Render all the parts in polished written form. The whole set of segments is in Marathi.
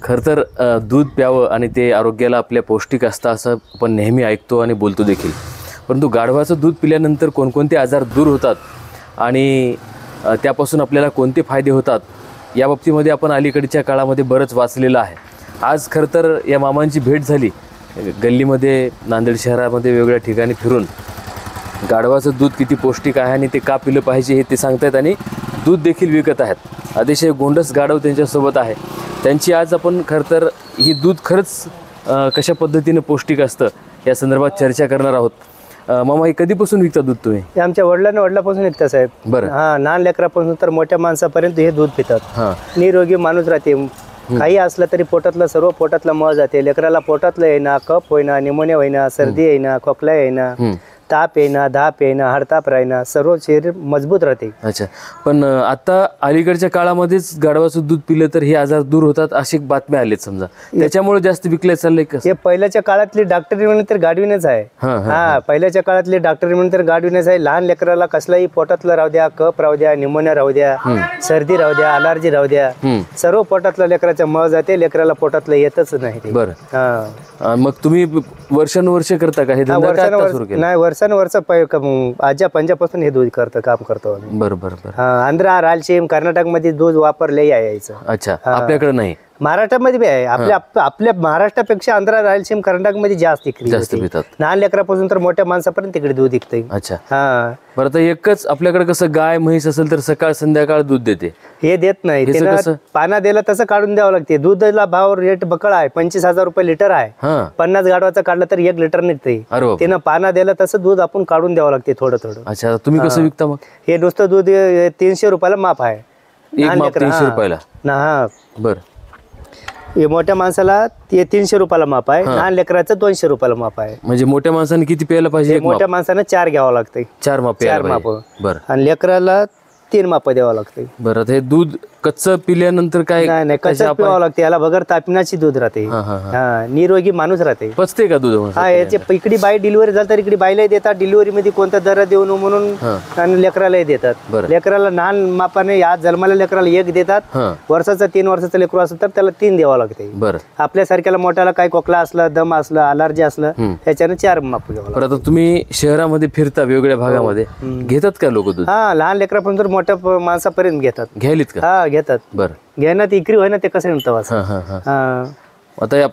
खरं तर दूध प्यावं आणि ते आरोग्याला आपल्या पौष्टिक असतं असं आपण नेहमी ऐकतो आणि बोलतो देखील. परंतु गाढवाचं दूध पिल्यानंतर कोणकोणते आजार दूर होतात आणि त्यापासून आपल्याला कोणते फायदे होतात या बाबतीमध्ये आपण अलीकडच्या काळामध्ये बरंच वाचलेलं आहे. आज खरं तर या मामांची भेट झाली. गल्लीमध्ये नांदेड शहरामध्ये वेगवेगळ्या ठिकाणी फिरून गाढवाचं दूध किती पौष्टिक आहे आणि ते का पिलं पाहिजे हे ते सांगतायत आणि दूध देखील विकत आहेत. अतिशय गोंडस गाढव त्यांच्यासोबत आहे. त्यांची आज आपण खरं तर ही दूध खरंच कशा पद्धतीने पौष्टिक असतं या संदर्भात चर्चा करणार आहोत. मामा हे कधीपासून विकता दूध तुम्ही? हे आमच्या वडिलांपासून विकता साहेब. बरं. लहान लेकरापासून तर मोठ्या माणसापर्यंत हे दूध पितात. निरोगी माणूस राहते. काही असलं तरी पोटातलं सर्व पोटातलं मळ जाते. लेकराला पोटातलं येईना, कफ होईना, निमोनिया होईना, सर्दी येईना, खोकला येईना, ताप येईना, धाप येईना, हडताप राहीना, सर्व शरीर मजबूत राहते. अच्छा. पण आता अलीकडच्या काळामध्येच गाढवाचं दूध पिलं तर हे आजार दूर होतात अशी बातम्या आलेत समजा, त्याच्यामुळे जास्त विकलं चाललंय का? हे पहिल्याच्या काळातली डॉक्टरी म्हणून तर गाढवीनेच आहे. पहिल्याच्या काळातली डॉक्टरी म्हणून तर गाढवीनेच आहे. लहान लेकराला कसलाही पोटातलं राहू द्या, कफ राहू द्या, निमोनिया राहू द्या, सर्दी राहू द्या, अलर्जी राहू द्या, सर्व पोटातलं लेकराच्या मळ जाते. लेकराला पोटातलं येतच नाही. बरं. मग तुम्ही वर्षानुवर्ष करता का हे? नाही, वर्षानुवर्ष आजा पंजापासून हे दूध काम करतो. बरोबर. आंध्रा, रायलसीम, कर्नाटक मध्ये दूध वापरले यायचं. अच्छा. आपल्याकडे नाही? महाराष्ट्रामध्ये बी आहे. आपल्या महाराष्ट्रापेक्षा आंध्रा, रायलसीम, कर्नाटक मध्ये जास्त पितात. लहान लेकरापासून तर मोठ्या माणसापर्यंत तिकडे दूध विकते. अच्छा. बरं. तर एकच आपल्याकडे कसं गाय म्हैस असेल तर सकाळ संध्याकाळ दूध देते, हे देत नाही. पाना दिला तसं काढून द्यावं लागते. दूधला भाव रेट बकळ आहे. 25,000 रुपये लिटर आहे. 50 गाढवाचं काढलं तर 1 लिटर निघते. त्यानं पाना दिला तसं दूध आपण काढून द्यावं लागते थोडं थोडं. अच्छा. तुम्ही कसं विकता मग? हे नुसतं दूध 300 रुपयाला माप आहे. 300 रुपयाला? बरं. हे मोठ्या माणसाला 300 रुपयाला माप आहे. लहान लेकराचं 200 रुपयाला माप आहे. म्हणजे मोठ्या माणसाने किती प्यायला पाहिजे? मोठ्या माणसानं 4 घ्यावं लागते. 4 माप? बरं. आणि लेकराला 3 माप द्यावं लागते. बरं. हे दूध कच्चं पिल्यानंतर काय? नाही, कच्चं प्यावं लागते. याला बगर तापण्याची दूध राहते. निरोगी माणूस राहते. पचते का दूध? याचे इकडे बाई डिलिव्हरी झाली तर इकडे बाईलाही देतात. डिलिव्हरी मध्ये कोणता दर देऊ नये म्हणून आणि लेकरालाही देतात. लेकराला लहान मापाने या जन्माला लेकराला 1 देतात. वर्षाचं 3 वर्षाचं लेकरू असेल तर त्याला 3 द्यावं लागते. बरं. आपल्यासारख्याला मोठ्याला काही खोकला असला, दम असला, अलर्जी असलं त्याच्यानं 4 माप घ्यावं लागतं. आता तुम्ही शहरामध्ये फिरता, वेगवेगळ्या भागामध्ये घेतात का लोक दूध? लहान लेकरापासून तर मोठ्या माणसापर्यंत घेतात. घ्यायलीत का? घेतात. बरं. घेणं ती इकरी होय ना, ते कसं म्हणतं. आता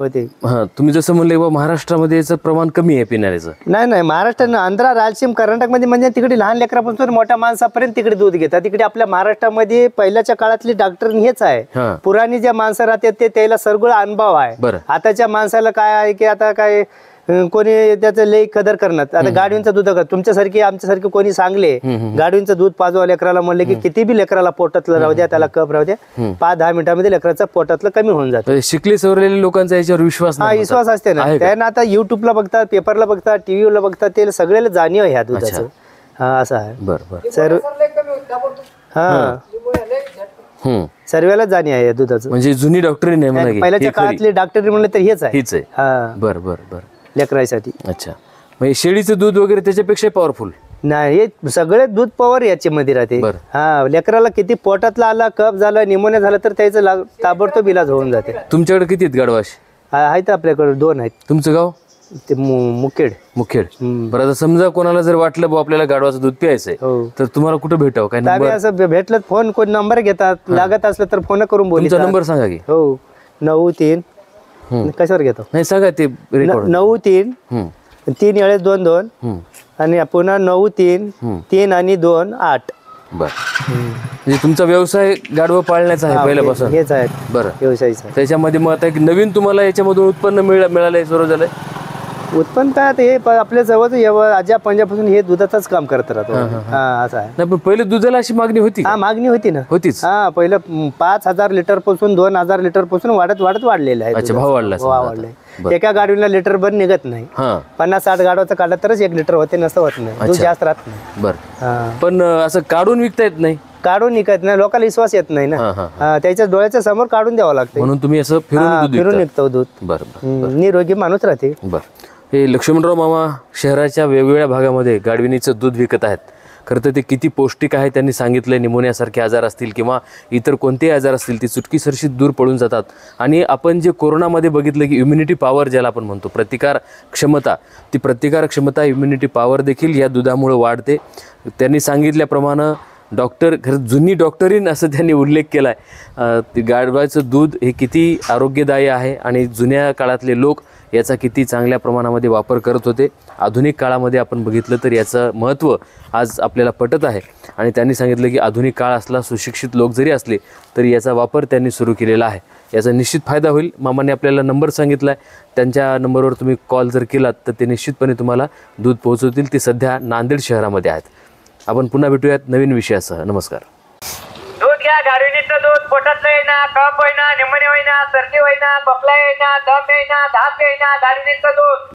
तुम्ही जसं म्हणले महाराष्ट्रामध्ये याचं प्रमाण कमी आहे पिणाऱ्याचं. नाही, महाराष्ट्र, आंध्रा, रायलसीम, कर्नाटक मध्ये म्हणजे तिकडे लहान लेकरापासून मोठ्या माणसापर्यंत तिकडे दूध घेतात. तिकडे आपल्या महाराष्ट्रामध्ये पहिल्याच्या काळातली डॉक्टर हेच आहे. पुराणी ज्या माणसं राहतात ते त्याला सगळं अनुभव आहे. आताच्या माणसाला काय आहे की आता काय कोणी त्याचं लई कदर करणार. आता गाडींचं दूध तुमच्यासारखी आमच्यासारखी कोणी सांगले गाडींचं दूध पाजवा लेकराला म्हणले की किती बी लेकराला पोटातलं राहू द्या, त्याला कप राहू द्या, 5-10 मिनिटांमध्ये लेकराचं पोटातलं कमी होऊन जातं. शिकले सवरलेल्या लोकांचा याच्यावर विश्वास असते ना. त्यांना आता युट्यूबला बघतात, पेपरला बघतात, टीव्हीला बघतात, ते सगळ्याला जाणीव ह्या दुधाचं. असं आहे. बरं. सर्वाला जाणीव आहे दुधाचं. म्हणजे जुनी डॉक्टरी नाही, पहिल्याच्या काळातली डॉक्टरी म्हणले तर हेच आहे. बरं. लेकरासाठी. अच्छा. म्हणजे शेळीचं दूध वगैरे त्याच्यापेक्षा पॉवरफुल नाही, हे सगळे दूध पॉवर याच्या मध्ये राहते. लेकराला किती पोटातला आला, कफ झाला, निमोनिया झाला तर त्याचं ताबडतोब इलाज होऊन जाते. तुमच्याकडे किती आहेत गाढवाश? आहेत आपल्याकडे 2 आहेत. तुमचं गाव? ते मुखेड. बरं. आता समजा कोणाला जर वाटलं आपल्याला गाढवाचं दूध प्यायचंय तर तुम्हाला कुठं भेटावं? काय असं भेटलं फोन, कोण नंबर घेतात, लागत असलं तर फोन करून बोलू. नंबर सांगा की. 93 कशावर घेतो? नाही सांगा ते. 93 3 वेळेस 2 आणि पुन्हा 93 3 आणि 2 8. बरं. म्हणजे तुमचा व्यवसाय गाढवं पाळण्याचा आहे पहिल्यापासून? हेच आहे. बरं. व्यवसायाचा. त्याच्यामध्ये मग आता नवीन तुम्हाला याच्यामधून उत्पन्न मिळालंय, सुरू झालंय? उत्पन्न काय हे आपल्या जवळ आजा पंजापासून हे दुधाचंच काम करत राहतो. असं आहे. नाही, पण पहिले दुधाला अशी मागणी होती? मागणी होती ना. होतीच. पहिलं 5,000 लिटर पासून 2,000 लिटर पासून वाढत वाढलेलं आहे. भाव वाढला. एका गाडीला लिटर भर निघत नाही. 50-60 गाडवाचं काढलं तरच 1 लिटर होते, नसतं होत नाही. दूध जास्त राहत नाही. बरं. पण असं काढून विकता येत नाही? काढून निघत नाही, लोकांना विश्वास येत नाही ना. त्याच्या डोळ्याच्या समोर काढून द्यावं लागतं. म्हणून तुम्ही असं फिरून निघतो दूध. बरं. निरोगी माणूस राहते. बरं. हे लक्ष्मणराव मामा शहराच्या वेगवेगळ्या भागामध्ये गाढविणीचं दूध विकत आहेत. खरं तर ते किती पौष्टिक आहे त्यांनी सांगितलं. निमोनियासारखे आजार असतील किंवा इतर कोणतेही आजार असतील ते चुटकीसरशी दूर पळून जातात. आणि आपण जे कोरोनामध्ये बघितलं की इम्युनिटी पॉवर ज्याला आपण म्हणतो, प्रतिकार क्षमता, ती प्रतिकार क्षमता इम्युनिटी पॉवर देखील या दुधामुळे वाढते. त्यांनी सांगितल्याप्रमाणे डॉक्टर, खरं जुनी डॉक्टरीन असं त्यांनी उल्लेख केला आहे. ते गाढवाचं दूध हे किती आरोग्यदायी आहे आणि जुन्या काळातले लोक याचा किती चांगल्या प्रमाणामध्ये वापर करत होते. आधुनिक काळामध्ये आपण बघितलं तर याचं महत्त्व आज आपल्याला पटत आहे. आणि त्यांनी सांगितलं की आधुनिक काळ असला, सुशिक्षित लोक जरी असले तरी याचा वापर त्यांनी सुरू केलेला आहे. याचा निश्चित फायदा होईल. मामाने आपल्याला नंबर सांगितला आहे, त्यांच्या नंबरवर तुम्ही कॉल जर केलात तर ते निश्चितपणे तुम्हाला दूध पोहोचवतील. ते सध्या नांदेड शहरामध्ये आहेत. आपण पुन्हा भेटूयात नवीन विषयासह. नमस्कार. दूध घ्या, गाढविणीचं दूध. पोटातलं येईना, कफ होईना, निमोनिया होईना, सर्दी होईना, खोकला येईना, दम येईना, धाप येईना, गाढविणीचं दूध.